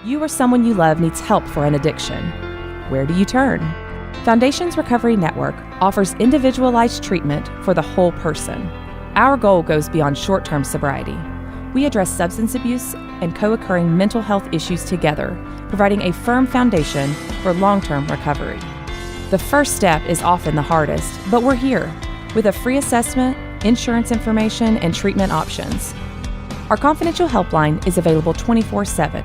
You or someone you love needs help for an addiction. Where do you turn? Foundations Recovery Network offers individualized treatment for the whole person. Our goal goes beyond short-term sobriety. We address substance abuse and co-occurring mental health issues together, providing a firm foundation for long-term recovery. The first step is often the hardest, but we're here with a free assessment, insurance information, and treatment options. Our confidential helpline is available 24/7,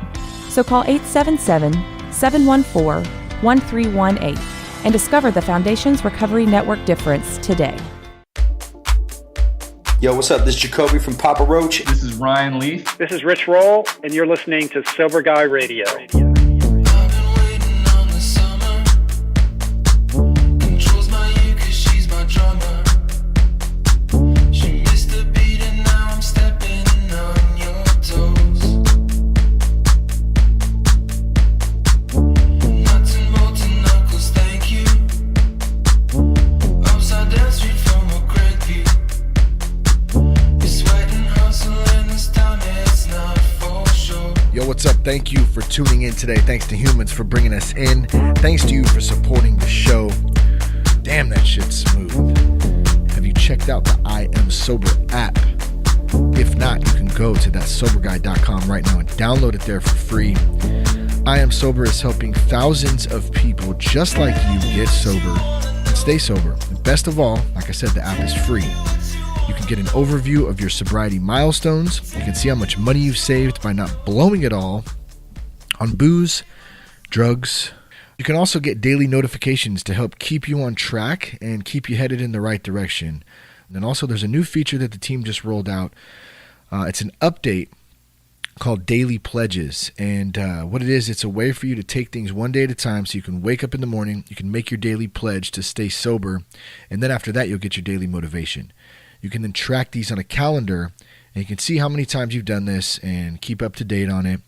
so call 877-714-1318 and discover the Foundations Recovery Network difference today. Yo, what's up? This is Jacoby from Papa Roach. This is Ryan Leaf. This is Rich Roll, and you're listening to Sober Guy Radio. What's up? Thank you for tuning in today. Thanks to Humans for bringing us in. Thanks to you for supporting the show. Damn, that shit's smooth. Have you checked out the I Am Sober app? If not, you can go to thatsoberguy.com right now and download it there for free. I Am Sober is helping thousands of people just like you get sober and stay sober. And best of all, like I said, the app is free. You can get an overview of your sobriety milestones. You can see how much money you've saved by not blowing it all on booze, drugs. You can also get daily notifications to help keep you on track and keep you headed in the right direction. And then also there's a new feature that the team just rolled out. It's an update called Daily Pledges. And what it is, it's a way for you to take things one day at a time so you can wake up in the morning, you can make your daily pledge to stay sober, and then after that you'll get your daily motivation. You can then track these on a calendar, and you can see how many times you've done this and keep up to date on it.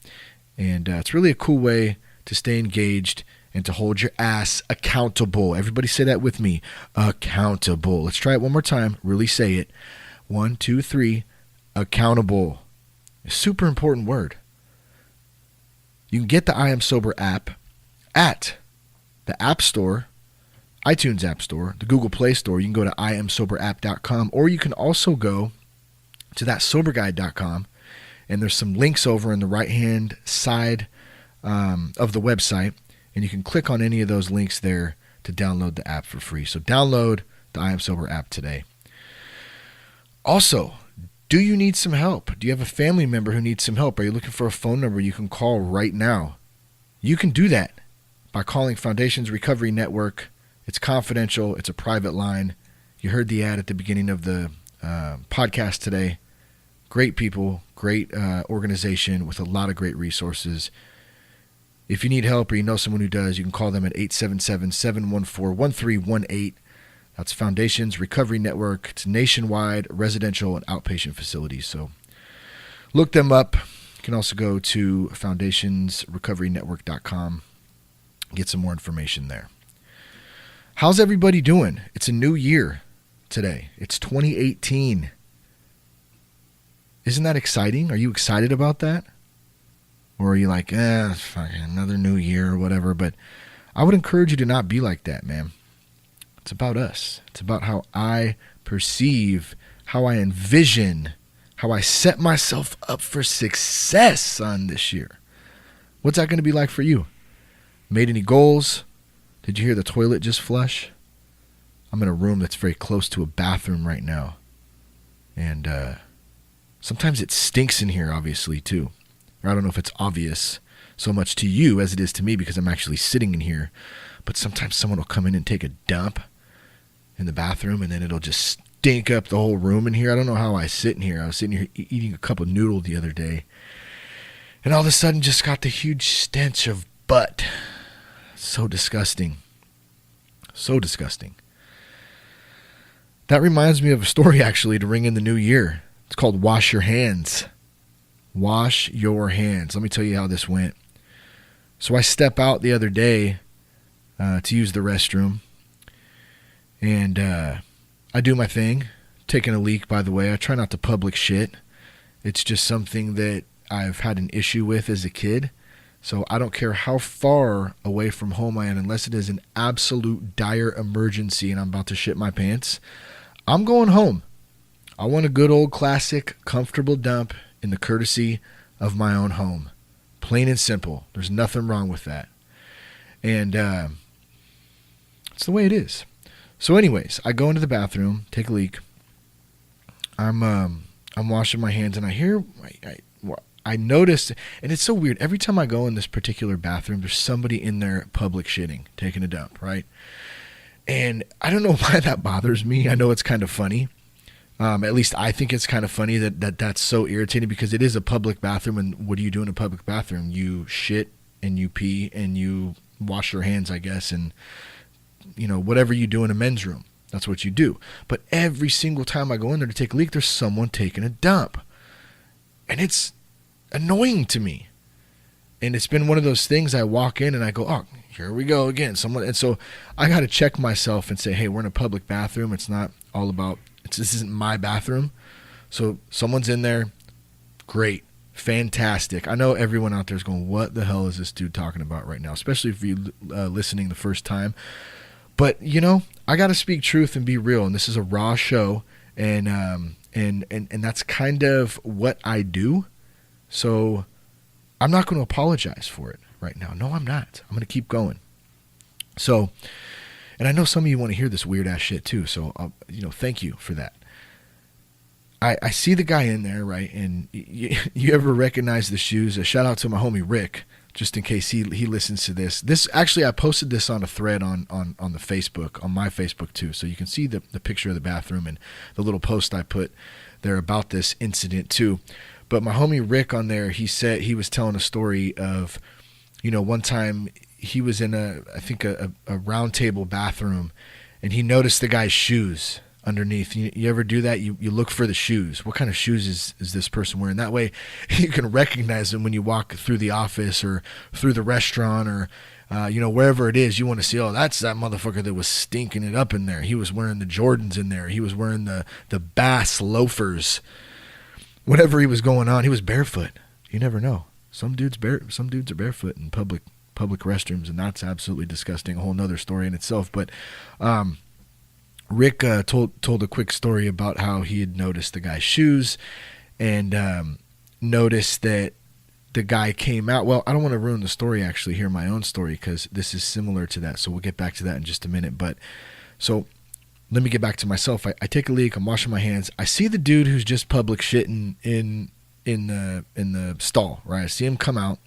And it's really a cool way to stay engaged and to hold your ass accountable. Everybody say that with me. Accountable. Let's try it one more time. Really say it. 1, 2, 3. Accountable. A super important word. You can get the I Am Sober app at the App Store, iTunes App Store, the Google Play Store. You can go to iamsoberapp.com, or you can also go to thatsoberguy.com, and there's some links over on the right-hand side of the website, and you can click on any of those links there to download the app for free. So download the I Am Sober app today. Also, do you need some help? Do you have a family member who needs some help? Are you looking for a phone number you can call right now? You can do that by calling Foundations Recovery Network. It's confidential. It's a private line. You heard the ad at the beginning of the podcast today. Great people, great organization with a lot of great resources. If you need help or you know someone who does, you can call them at 877-714-1318. That's Foundations Recovery Network. It's nationwide, residential, and outpatient facilities. So look them up. You can also go to foundationsrecoverynetwork.com. Get some more information there. How's everybody doing? It's a new year today. It's 2018. Isn't that exciting? Are you excited about that? Or are you like, fucking another new year or whatever? But I would encourage you to not be like that, man. It's about us. It's about how I perceive, how I envision, how I set myself up for success on this year. What's that going to be like for you? Made any goals? Did you hear the toilet just flush? I'm in a room that's very close to a bathroom right now. And sometimes it stinks in here, obviously, too. Or I don't know if it's obvious so much to you as it is to me because I'm actually sitting in here. But sometimes someone will come in and take a dump in the bathroom, and then it'll just stink up the whole room in here. I don't know how I sit in here. I was sitting here eating a cup of noodle the other day, and all of a sudden just got the huge stench of butt. So disgusting. So disgusting. That reminds me of a story, actually, to ring in the new year. It's called Wash Your Hands. Wash your hands. Let me tell you how this went. So I step out the other day to use the restroom, and I do my thing. Taking a leak, by the way. I try not to public shit. It's just something that I've had an issue with as a kid. So I don't care how far away from home I am, unless it is an absolute dire emergency and I'm about to shit my pants, I'm going home. I want a good old classic, comfortable dump in the courtesy of my own home. Plain and simple. There's nothing wrong with that. And it's the way it is. So anyways, I go into the bathroom, take a leak. I'm washing my hands, and I hear, I noticed, and it's so weird. Every time I go in this particular bathroom, there's somebody in there public shitting, taking a dump, right? And I don't know why that bothers me. I know it's kind of funny. At least I think it's kind of funny that's so irritating, because it is a public bathroom, and what do you do in a public bathroom? You shit and you pee and you wash your hands, I guess, and whatever you do in a men's room, that's what you do. But every single time I go in there to take a leak, there's someone taking a dump, and it's annoying to me. And it's been one of those things, I walk in and I go, oh, here we go again. And so I got to check myself and say, hey, we're in a public bathroom. It's not all about, this isn't my bathroom. So someone's in there. Great. Fantastic. I know everyone out there is going, what the hell is this dude talking about right now? Especially if you're listening the first time. But, I got to speak truth and be real. And this is a raw show. And that's kind of what I do. So I'm not going to apologize for it right now. No, I'm not. I'm going to keep going. So, and I know some of you want to hear this weird ass shit too. So, thank you for that. I see the guy in there, right? And you ever recognize the shoes? A shout out to my homie Rick, just in case he listens to this. This actually, I posted this on a thread on the Facebook, on my Facebook too. So you can see the picture of the bathroom and the little post I put there about this incident too. But my homie Rick on there, he said, he was telling a story of, one time he was in a round table bathroom, and he noticed the guy's shoes underneath. You ever do that? You look for the shoes. What kind of shoes is this person wearing? That way you can recognize them when you walk through the office or through the restaurant or, wherever it is. You want to see, oh, that's that motherfucker that was stinking it up in there. He was wearing the Jordans in there. He was wearing the Bass loafers. Whatever he was going on, he was barefoot. You never know. Some dudes are barefoot in public restrooms, and that's absolutely disgusting. A whole nother story in itself. But Rick told a quick story about how he had noticed the guy's shoes, and noticed that the guy came out. Well, I don't want to ruin the story, actually, here, my own story, because this is similar to that. So we'll get back to that in just a minute. But so let me get back to myself. I take a leak. I'm washing my hands. I see the dude who's just public shitting in the stall, right? I see him come out,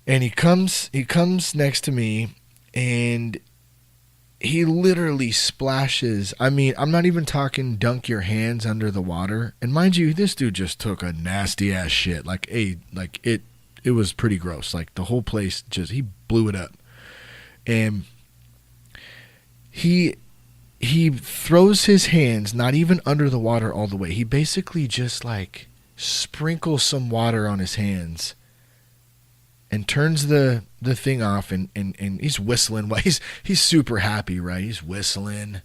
and he comes next to me, and he literally splashes. I mean, I'm not even talking dunk your hands under the water. And mind you, this dude just took a nasty ass shit. It was pretty gross. Like the whole place he blew it up. And he throws his hands not even under the water all the way. He basically just sprinkles some water on his hands and turns the thing off, and he's whistling. He's super happy, right? He's whistling.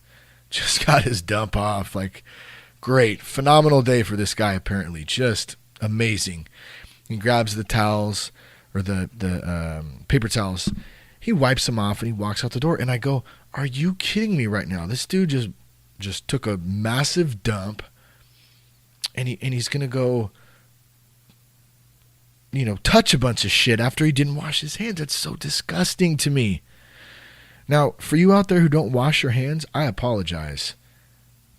Just got his dump off. Great. Phenomenal day for this guy, apparently. Just amazing. He grabs the towels, or the paper towels. He wipes them off, and he walks out the door. And I go, are you kidding me right now? This dude just took a massive dump, and he's going to go, touch a bunch of shit after he didn't wash his hands. That's so disgusting to me. Now, for you out there who don't wash your hands, I apologize.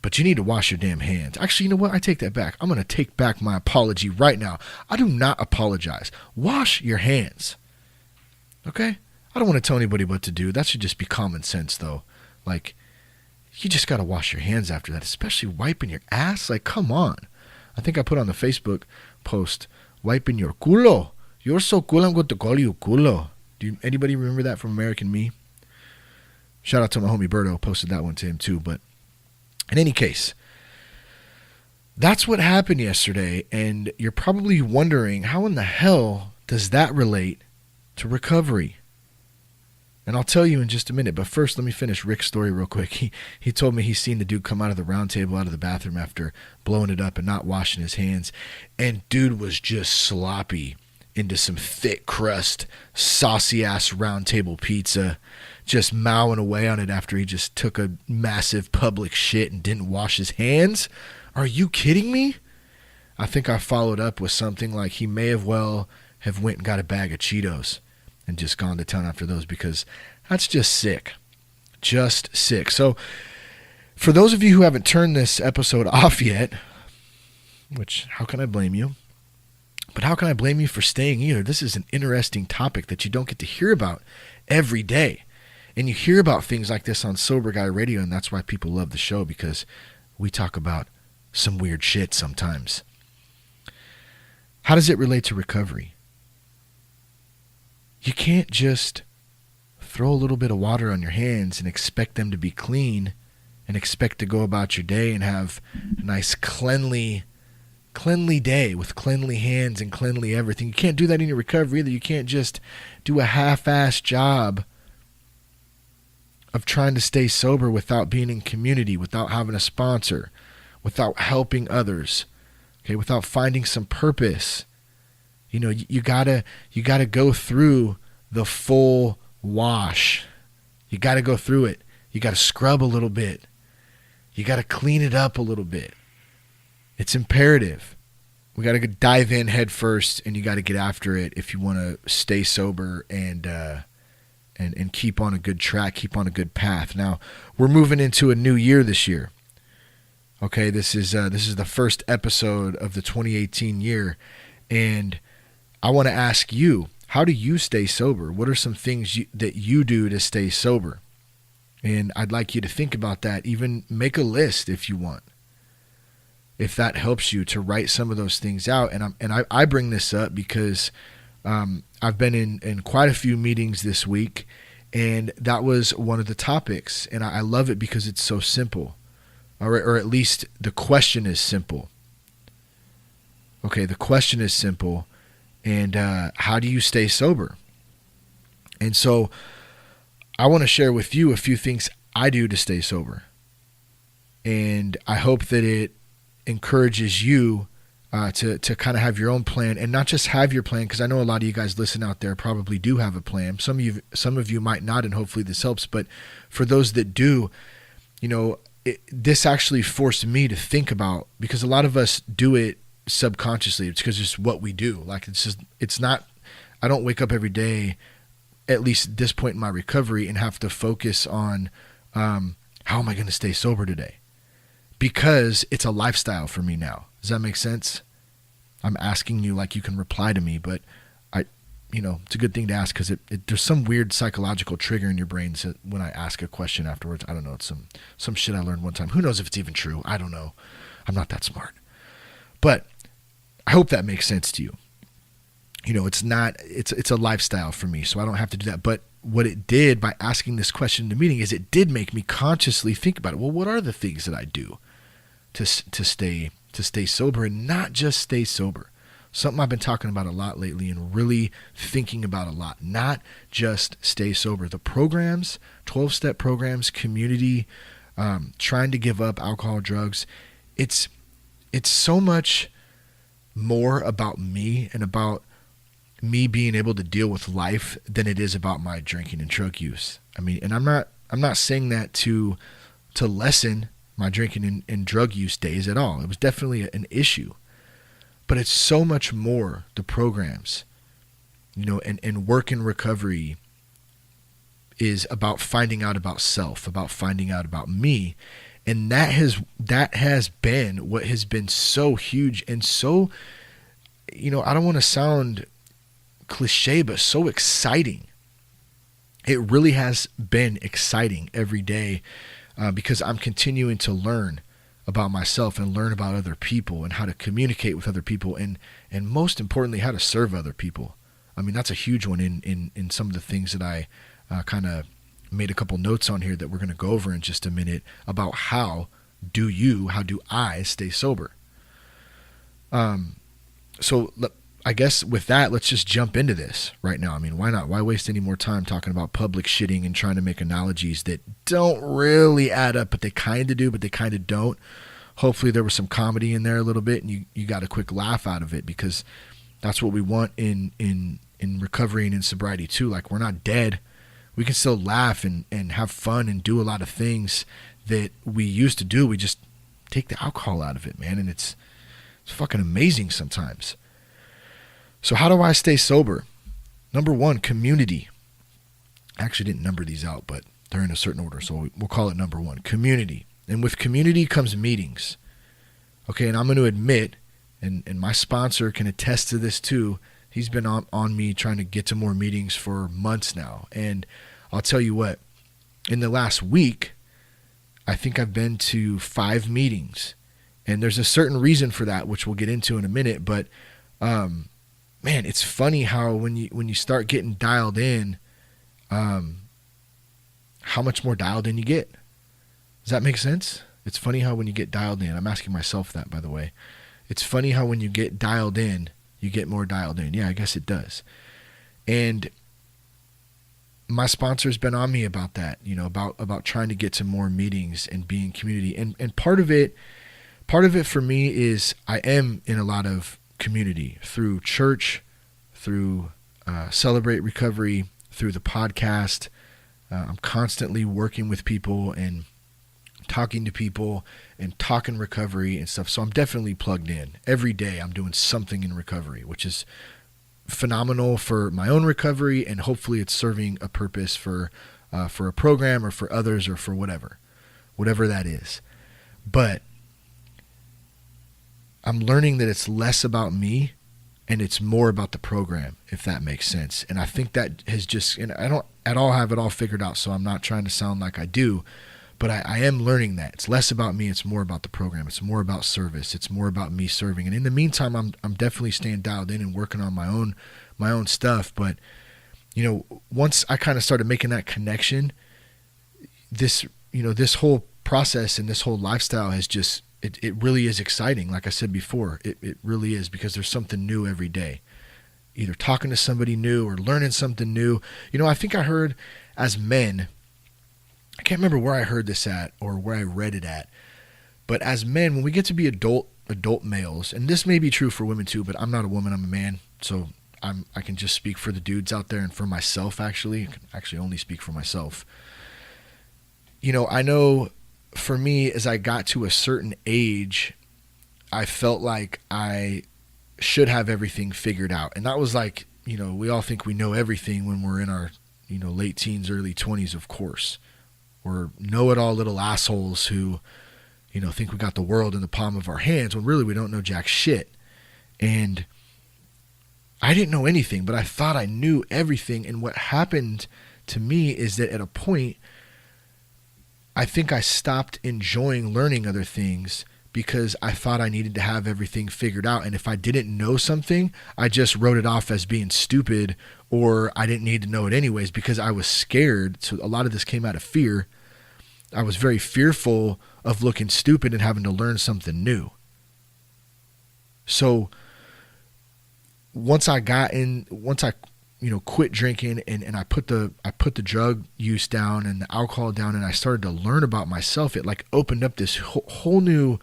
But you need to wash your damn hands. Actually, you know what? I take that back. I'm going to take back my apology right now. I do not apologize. Wash your hands. Okay? I don't want to tell anybody what to do. That should just be common sense, though. You just got to wash your hands after that, especially wiping your ass. Come on. I think I put on the Facebook post, wiping your culo. You're so cool, I'm going to call you culo. Anybody remember that from American Me? Shout out to my homie Berto. Posted that one to him too. But in any case, that's what happened yesterday. And you're probably wondering, how in the hell does that relate to recovery? And I'll tell you in just a minute. But first, let me finish Rick's story real quick. He told me he's seen the dude come out of the round table, out of the bathroom after blowing it up and not washing his hands. And dude was just sloppy. into some thick crust, saucy ass round table pizza, just mowing away on it after he just took a massive public shit and didn't wash his hands. Are you kidding me? I think I followed up with something like he may have went and got a bag of Cheetos and just gone to town after those, because that's just sick. Just sick. So for those of you who haven't turned this episode off yet, which how can I blame you? But how can I blame you for staying either? This is an interesting topic that you don't get to hear about every day. And you hear about things like this on Sober Guy Radio, and that's why people love the show, because we talk about some weird shit sometimes. How does it relate to recovery? You can't just throw a little bit of water on your hands and expect them to be clean and expect to go about your day and have a nice cleanly day with cleanly hands and cleanly everything. You can't do that in your recovery either. You can't just do a half-assed job of trying to stay sober without being in community, without having a sponsor, without helping others, okay, without finding some purpose. You know, you gotta go through the full wash. You gotta go through it. You gotta scrub a little bit. You gotta clean it up a little bit. It's imperative. We got to dive in head first, and you got to get after it if you want to stay sober and keep on a good track, keep on a good path. Now, we're moving into a new year this year. Okay, this is the first episode of the 2018 year, and I want to ask you, how do you stay sober? What are some things that you do to stay sober? And I'd like you to think about that. Even make a list if you want, if that helps you to write some of those things out. And I bring this up because I've been in quite a few meetings this week, and that was one of the topics. And I love it because it's so simple, or at least the question is simple. Okay, the question is simple, and how do you stay sober? And so I want to share with you a few things I do to stay sober, and I hope that it encourages you to kind of have your own plan, and not just have your plan, because I know a lot of you guys listen out there probably do have a plan. Some of you might not, and hopefully this helps. But for those that do, you know, this actually forced me to think about, because a lot of us do it subconsciously. It's because it's what we do. Like, it's not, I don't wake up every day, at least at this point in my recovery, and have to focus on how am I going to stay sober today? Because it's a lifestyle for me now. Does that make sense? I'm asking you like you can reply to me, but it's a good thing to ask, because there's some weird psychological trigger in your brain when I ask a question afterwards. I don't know. It's some shit I learned one time. Who knows if it's even true? I don't know. I'm not that smart. But I hope that makes sense to you. You know, it's a lifestyle for me, so I don't have to do that. But what it did by asking this question in the meeting is it did make me consciously think about it. Well, what are the things that I do to stay sober, and not just stay sober? Something I've been talking about a lot lately and really thinking about a lot. Not just stay sober. The programs, 12-step programs, community, trying to give up alcohol, drugs. It's so much more about me and about me being able to deal with life than it is about my drinking and drug use. I mean, and I'm not saying that to lessen my drinking and drug use days at all. It was definitely an issue, but it's so much more the programs, you know, and work in recovery is about finding out about self, about finding out about me. And that has been what has been so huge and so, you know, I don't want to sound cliche, but so exciting. It really has been exciting every day because I'm continuing to learn about myself and learn about other people and how to communicate with other people and most importantly, how to serve other people. I mean, that's a huge one in some of the things that I kind of made a couple notes on here that we're going to go over in just a minute about how do I stay sober. So I guess with that, let's just jump into this right now. I mean, why not? Why waste any more time talking about public shitting and trying to make analogies that don't really add up, but they kind of do, but they kind of don't. Hopefully there was some comedy in there a little bit and you got a quick laugh out of it, because That's what we want in recovery and in sobriety too. Like, we're not dead. We can still laugh and have fun and do a lot of things that we used to do. We just take the alcohol out of it, man. And it's fucking amazing sometimes. So how do I stay sober? Number one, community. I actually didn't number these out, but they're in a certain order. So we'll call it number one, community. And with community comes meetings. Okay. And I'm going to admit, and my sponsor can attest to this too. He's been on me trying to get to more meetings for months now. And I'll tell you what, in the last week, I think I've been to 5 meetings. And there's a certain reason for that, which we'll get into in a minute. But man, it's funny how when you start getting dialed in, how much more dialed in you get. Does that make sense? It's funny how when you get dialed in, I'm asking myself that, by the way. It's funny how when you get dialed in, you get more dialed in. Yeah, I guess it does. And my sponsor's been on me about that, about trying to get to more meetings and being community. And part of it for me is I am in a lot of community through church, through Celebrate Recovery, through the podcast. I'm constantly working with people and talking to people and talking recovery and stuff. So I'm definitely plugged in. Every day I'm doing something in recovery, which is phenomenal for my own recovery, and hopefully it's serving a purpose for a program or for others or for whatever that is. But I'm learning that it's less about me and it's more about the program, if that makes sense. And I think that has just, and I don't at all have it all figured out, so I'm not trying to sound like I do, but I am learning that it's less about me. It's more about the program. It's more about service. It's more about me serving. And in the meantime, I'm definitely staying dialed in and working on my own stuff. But, once I kind of started making that connection, this whole process and this whole lifestyle has just, it really is exciting. Like I said before, it really is, because there's something new every day, either talking to somebody new or learning something new. I think I heard as men, I can't remember where I heard this at or where I read it at, but as men, when we get to be adult males, and this may be true for women too, but I'm not a woman, I'm a man. So I can just speak for the dudes out there and for myself, actually. I can actually only speak for myself. I know for me, as I got to a certain age, I felt like I should have everything figured out. And that was like, we all think we know everything when we're in our, late teens, early 20s, of course. We're know-it-all little assholes who, think we got the world in the palm of our hands when really we don't know jack shit. And I didn't know anything, but I thought I knew everything. And what happened to me is that at a point, I think I stopped enjoying learning other things because I thought I needed to have everything figured out. And if I didn't know something, I just wrote it off as being stupid, or I didn't need to know it anyways because I was scared. So a lot of this came out of fear. I was very fearful of looking stupid and having to learn something new. So once I quit drinking and I put the drug use down and the alcohol down, and I started to learn about myself, it like opened up this whole new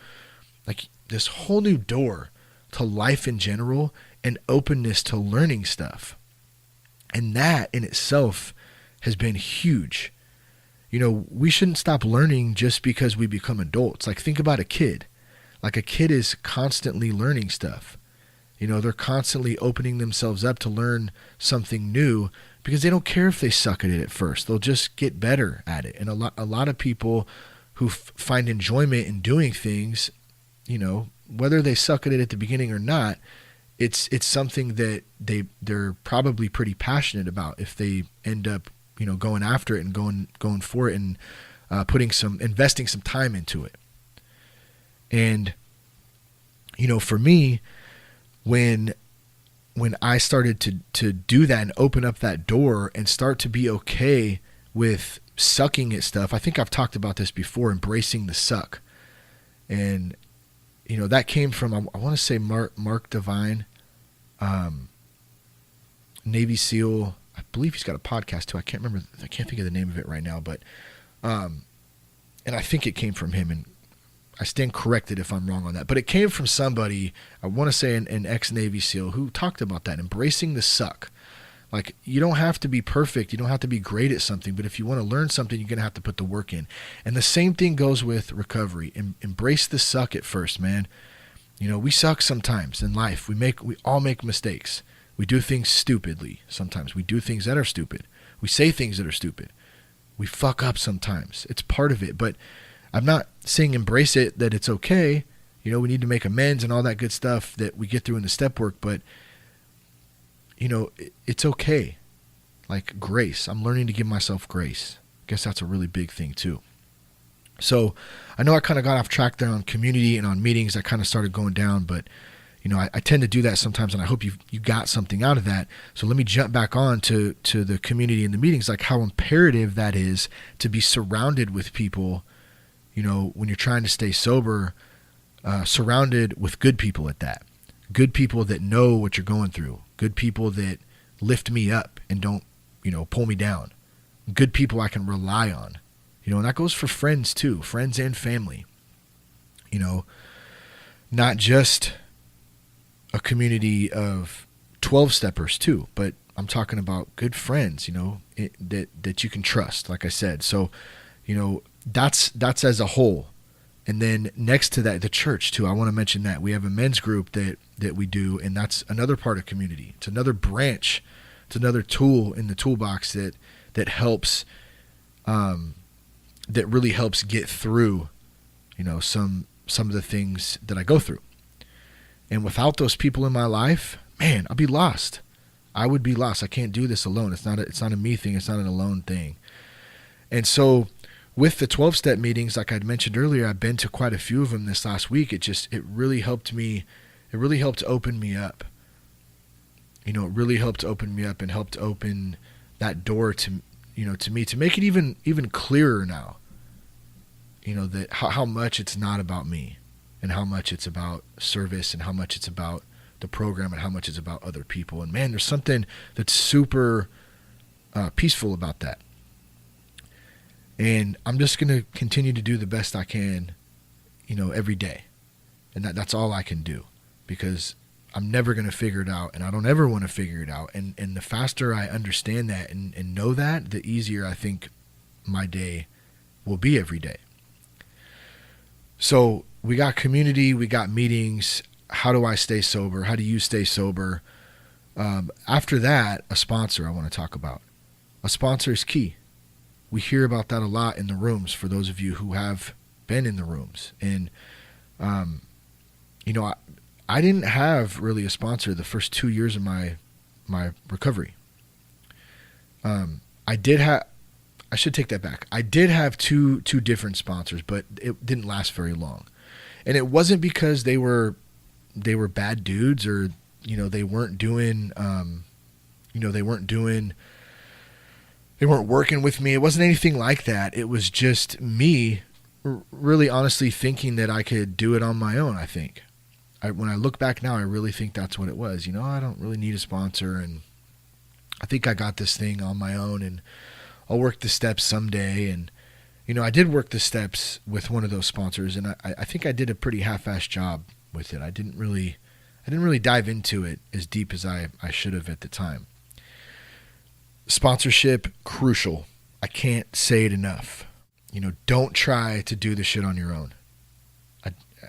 door to life in general and openness to learning stuff. And that in itself has been huge. We shouldn't stop learning just because we become adults. Like, think about a kid. Like, a kid is constantly learning stuff. They're constantly opening themselves up to learn something new because they don't care if they suck at it at first. They'll just get better at it. And a lot of people who find enjoyment in doing things, whether they suck at it at the beginning or not, it's something that they're probably pretty passionate about if they end up, going after it and going for it and investing some time into it. And, for me, when I started to do that and open up that door and start to be okay with sucking at stuff, I think I've talked about this before, embracing the suck. And, that came from, I want to say Mark Devine, Navy SEAL. I believe he's got a podcast too. I can't think of the name of it right now, but, and I think it came from him, and I stand corrected if I'm wrong on that. But it came from somebody, I want to say an ex-Navy SEAL, who talked about that, embracing the suck. Like, you don't have to be perfect. You don't have to be great at something. But if you want to learn something, you're going to have to put the work in. And the same thing goes with recovery. Embrace the suck at first, man. You know, we suck sometimes in life. We all make mistakes. We do things stupidly sometimes. We do things that are stupid. We say things that are stupid. We fuck up sometimes. It's part of it. But I'm not saying embrace it, that it's okay. You know, we need to make amends and all that good stuff that we get through in the step work. But you know, it's okay. Like grace. I'm learning to give myself grace. I guess that's a really big thing too. So I know I kind of got off track there on community and on meetings. I kind of started going down, but you know, I tend to do that sometimes, and I hope you got something out of that. So let me jump back on to the community and the meetings, like how imperative that is to be surrounded with people, you know, when you're trying to stay sober, surrounded with good people at that. Good people that know what you're going through. Good people that lift me up and don't, you know, pull me down. Good people I can rely on. You know, and that goes for friends too, friends and family. You know, not just a community of 12-steppers too, but I'm talking about good friends, you know, that you can trust, like I said. So, you know, that's as a whole. And then next to that, the church too. I want to mention that we have a men's group that we do, and that's another part of community. It's another branch. It's another tool in the toolbox that helps, that really helps get through, you know, some of the things that I go through. And without those people in my life, man, I'll be lost. I would be lost. I can't do this alone. It's not a me thing. It's not an alone thing. And so, with the 12-step meetings, like I'd mentioned earlier, I've been to quite a few of them this last week. It really helped me. It really helped open me up. You know, it really helped open me up and helped open that door to, you know, to me, to make it even clearer now. You know, that how much it's not about me, and how much it's about service, and how much it's about the program, and how much it's about other people. And man, there's something that's super peaceful about that. And I'm just going to continue to do the best I can, you know, every day. And that's all I can do, because I'm never going to figure it out, and I don't ever want to figure it out. And the faster I understand that and know that, the easier I think my day will be every day. So we got community, we got meetings. How do I stay sober? How do you stay sober? After that, a sponsor I want to talk about. A sponsor is key. We hear about that a lot in the rooms, for those of you who have been in the rooms. And, you know, I didn't have really a sponsor the first 2 years of my recovery. I should take that back. I did have two different sponsors, but it didn't last very long. And it wasn't because they were bad dudes, or, you know, they weren't working with me. It wasn't anything like that. It was just me really honestly thinking that I could do it on my own, I think. When I look back now, I really think that's what it was. You know, I don't really need a sponsor, and I think I got this thing on my own, and I'll work the steps someday. And, you know, I did work the steps with one of those sponsors, and I think I did a pretty half-assed job with it. I didn't really dive into it as deep as I should have at the time. Sponsorship, crucial. I can't say it enough. You know, don't try to do this shit on your own.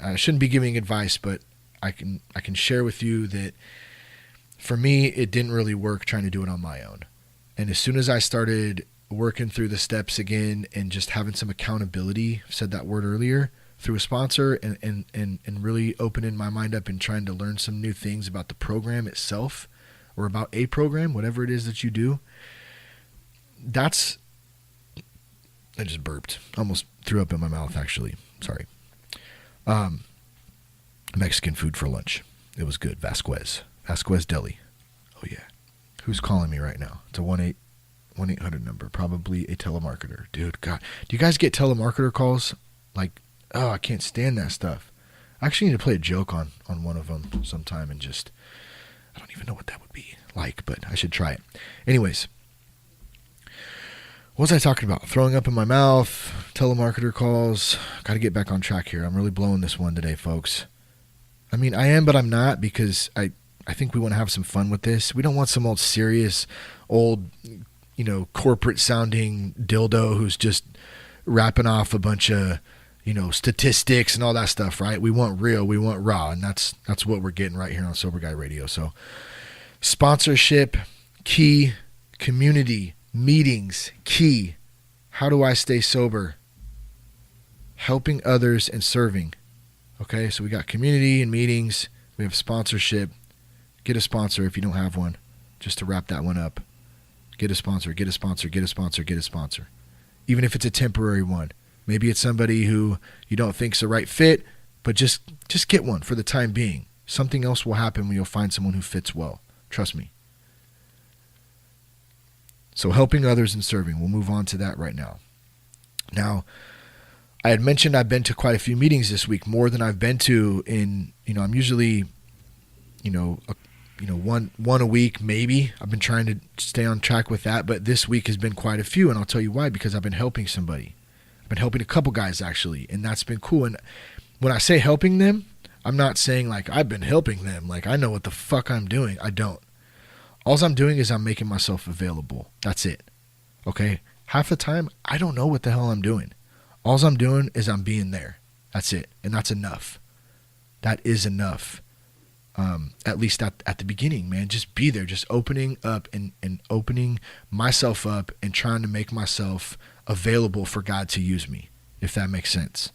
I shouldn't be giving advice, but I can share with you that for me, it didn't really work trying to do it on my own. And as soon as I started working through the steps again and just having some accountability, I've said that word earlier, through a sponsor, and really opening my mind up and trying to learn some new things about the program itself, or about a program, whatever it is that you do. I just burped. Almost threw up in my mouth, actually. Sorry. Mexican food for lunch. It was good. Vasquez Deli. Oh, yeah. Who's calling me right now? It's a 1-800 number. Probably a telemarketer. Dude, God. Do you guys get telemarketer calls? Like, oh, I can't stand that stuff. I actually need to play a joke on one of them sometime, and just, I don't even know what that would be like, but I should try it. Anyways, What was I talking about? Throwing up in my mouth, telemarketer calls. Got to get back on track here. I'm really blowing this one today, folks. I mean, I am, but I'm not, because I think we want to have some fun with this. We don't want some old serious, old, corporate sounding dildo who's just rapping off a bunch of, statistics and all that stuff, right? We want real, we want raw, and that's what we're getting right here on Sober Guy Radio. So sponsorship, key. Community, meetings, key. How do I stay sober? Helping others and serving. Okay, so we got community and meetings. We have sponsorship. Get a sponsor if you don't have one, just to wrap that one up. Get a sponsor, get a sponsor, get a sponsor, get a sponsor. Even if it's a temporary one. Maybe it's somebody who you don't think's the right fit, but just get one for the time being. Something else will happen when you'll find someone who fits well. Trust me. So helping others and serving. We'll move on to that right now. Now, I had mentioned I've been to quite a few meetings this week, more than I've been to in, I'm usually, one a week maybe. I've been trying to stay on track with that, but this week has been quite a few, and I'll tell you why, because I've been helping somebody. I've been helping a couple guys actually, and that's been cool. And when I say helping them, I'm not saying like I've been helping them, like I know what the fuck I'm doing. I don't. All I'm doing is I'm making myself available. That's it. Okay? Half the time, I don't know what the hell I'm doing. All I'm doing is I'm being there. That's it. And that's enough. That is enough. At least at the beginning, man. Just be there. Just opening up and opening myself up and trying to make myself available for God to use me, if that makes sense.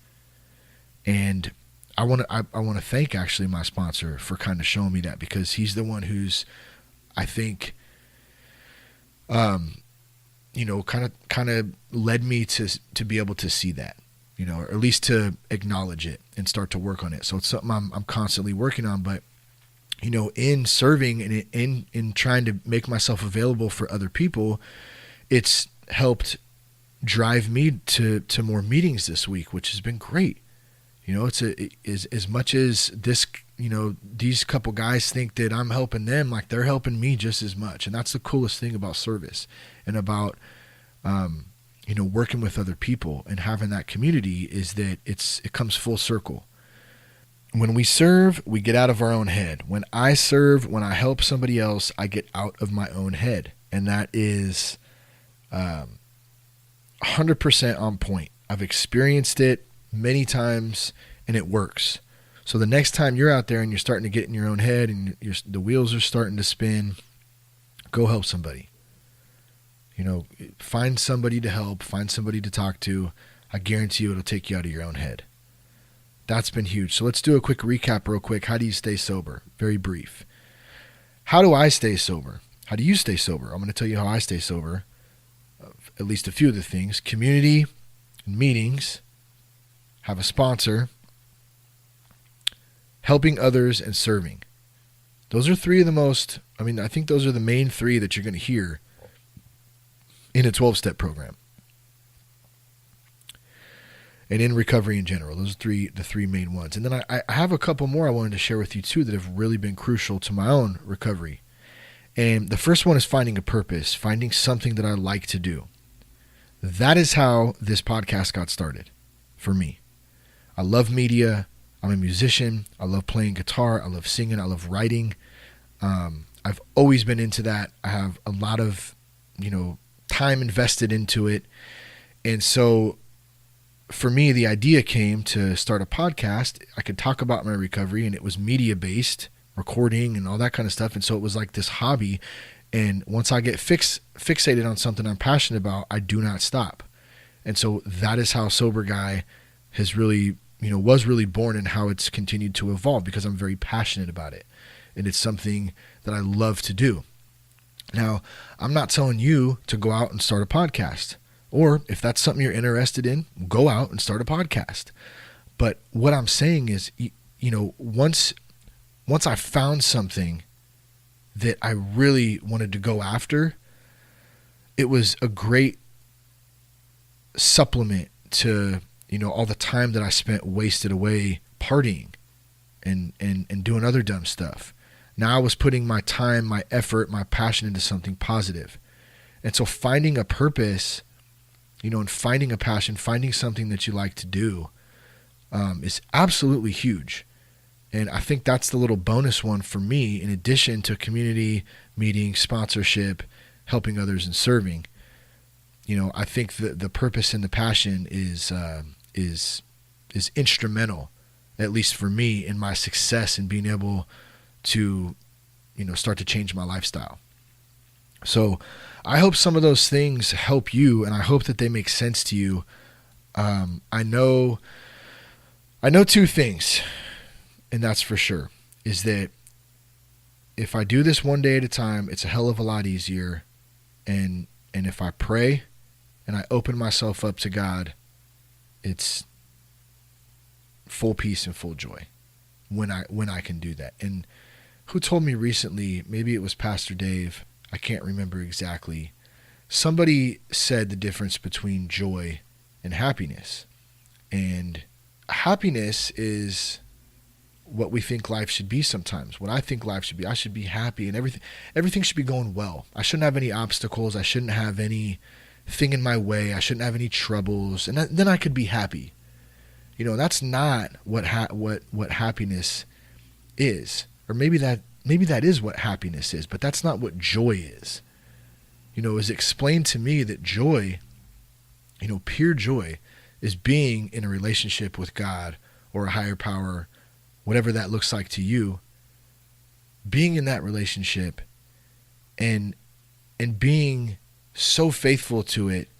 And I want to thank actually my sponsor for kind of showing me that, because he's the one who's, I think, kind of led me to be able to see that, or at least to acknowledge it and start to work on it. So it's something I'm constantly working on. But, in serving and in trying to make myself available for other people, it's helped drive me to more meetings this week, which has been great. It's as much as this, these couple guys think that I'm helping them, like they're helping me just as much. And that's the coolest thing about service and about, working with other people and having that community, is that it comes full circle. When we serve, we get out of our own head. When I serve, when I help somebody else, I get out of my own head. And that is 100% on point. I've experienced it many times, and it works. So the next time you're out there and you're starting to get in your own head and the wheels are starting to spin, go help somebody. Find somebody to help, find somebody to talk to. I guarantee you it'll take you out of your own head. That's been huge. So let's do a quick recap real quick. How do you stay sober? Very brief. How do I stay sober? How do you stay sober? I'm going to tell you how I stay sober. At least a few of the things. Community, meetings, have a sponsor, helping others, and serving. Those are three of the most, I think those are the main three that you're going to hear in a 12-step program. And in recovery in general. Those are the three main ones. And then I have a couple more I wanted to share with you too that have really been crucial to my own recovery. And the first one is finding a purpose, finding something that I like to do. That is how this podcast got started for me. I love media. I'm a musician. I love playing guitar. I love singing. I love writing. I've always been into that. I have a lot of, time invested into it. And so for me, the idea came to start a podcast. I could talk about my recovery, and it was media-based, recording and all that kind of stuff. And so it was like this hobby. And once I get fixated on something I'm passionate about, I do not stop. And so that is how Sober Guy has really, was really born, and how it's continued to evolve, because I'm very passionate about it. And it's something that I love to do. Now, I'm not telling you to go out and start a podcast. Or if that's something you're interested in, go out and start a podcast. But what I'm saying is, once I found something that I really wanted to go after, it was a great supplement to, all the time that I spent wasted away partying and doing other dumb stuff. Now I was putting my time, my effort, my passion into something positive. And so finding a purpose and finding a passion, finding something that you like to do is absolutely huge. And I think that's the little bonus one for me, in addition to community, meeting, sponsorship, helping others and serving. I think that the purpose and the passion is instrumental, at least for me, in my success in being able to, start to change my lifestyle. So I hope some of those things help you, and I hope that they make sense to you. I know two things, and that's for sure, is that if I do this one day at a time, it's a hell of a lot easier. And if I pray and I open myself up to God, it's full peace and full joy when I can do that. And who told me recently, maybe it was Pastor Dave, I can't remember exactly, somebody said the difference between joy and happiness. And happiness is what we think life should be sometimes. What I think life should be, I should be happy, and everything should be going well. I shouldn't have any obstacles. I shouldn't have anything in my way. I shouldn't have any troubles, and then I could be happy. That's not what happiness is. Or maybe that is what happiness is, but that's not what joy is. It was explained to me that joy, pure joy, is being in a relationship with God or a higher power, whatever that looks like to you, being in that relationship and being so faithful to it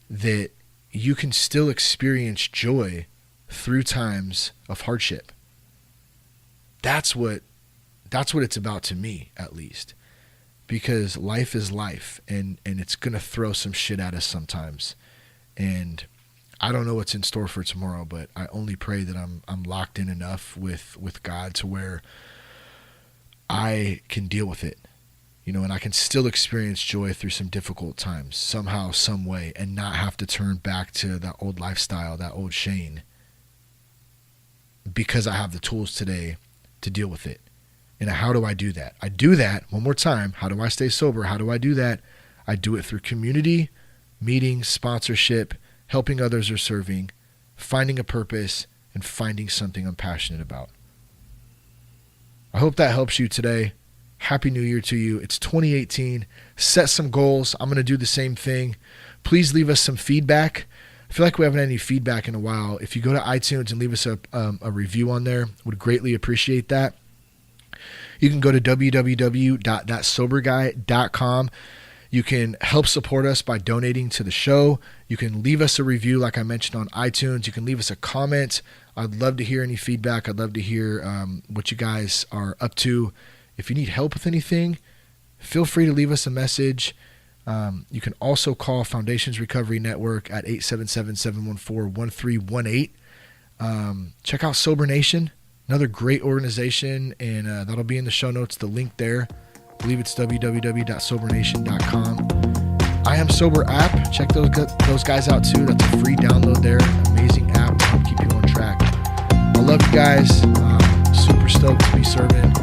that you can still experience joy through times of hardship. That's what it's about to me, at least, because life is life, and it's going to throw some shit at us sometimes. And I don't know what's in store for tomorrow, but I only pray that I'm locked in enough with God to where I can deal with it, and I can still experience joy through some difficult times, somehow, some way, and not have to turn back to that old lifestyle, that old Shane, because I have the tools today to deal with it. And how do I do that? I do that, one more time, how do I stay sober? How do I do that? I do it through community, meetings, sponsorship, helping others or serving, finding a purpose, and finding something I'm passionate about. I hope that helps you today. Happy New Year to you. It's 2018. Set some goals. I'm going to do the same thing. Please leave us some feedback. I feel like we haven't had any feedback in a while. If you go to iTunes and leave us a review on there, would greatly appreciate that. You can go to www.thatsoberguy.com. You can help support us by donating to the show. You can leave us a review like I mentioned on iTunes. You can leave us a comment. I'd love to hear any feedback. I'd love to hear what you guys are up to. If you need help with anything, feel free to leave us a message. You can also call Foundations Recovery Network at 877-714-1318. Check out Sober Nation, another great organization, and that'll be in the show notes, the link there. I believe it's www.sobernation.com. I Am Sober app. Check those guys out too. That's a free download there. Amazing app to keep you on track. I love you guys. Super stoked to be serving.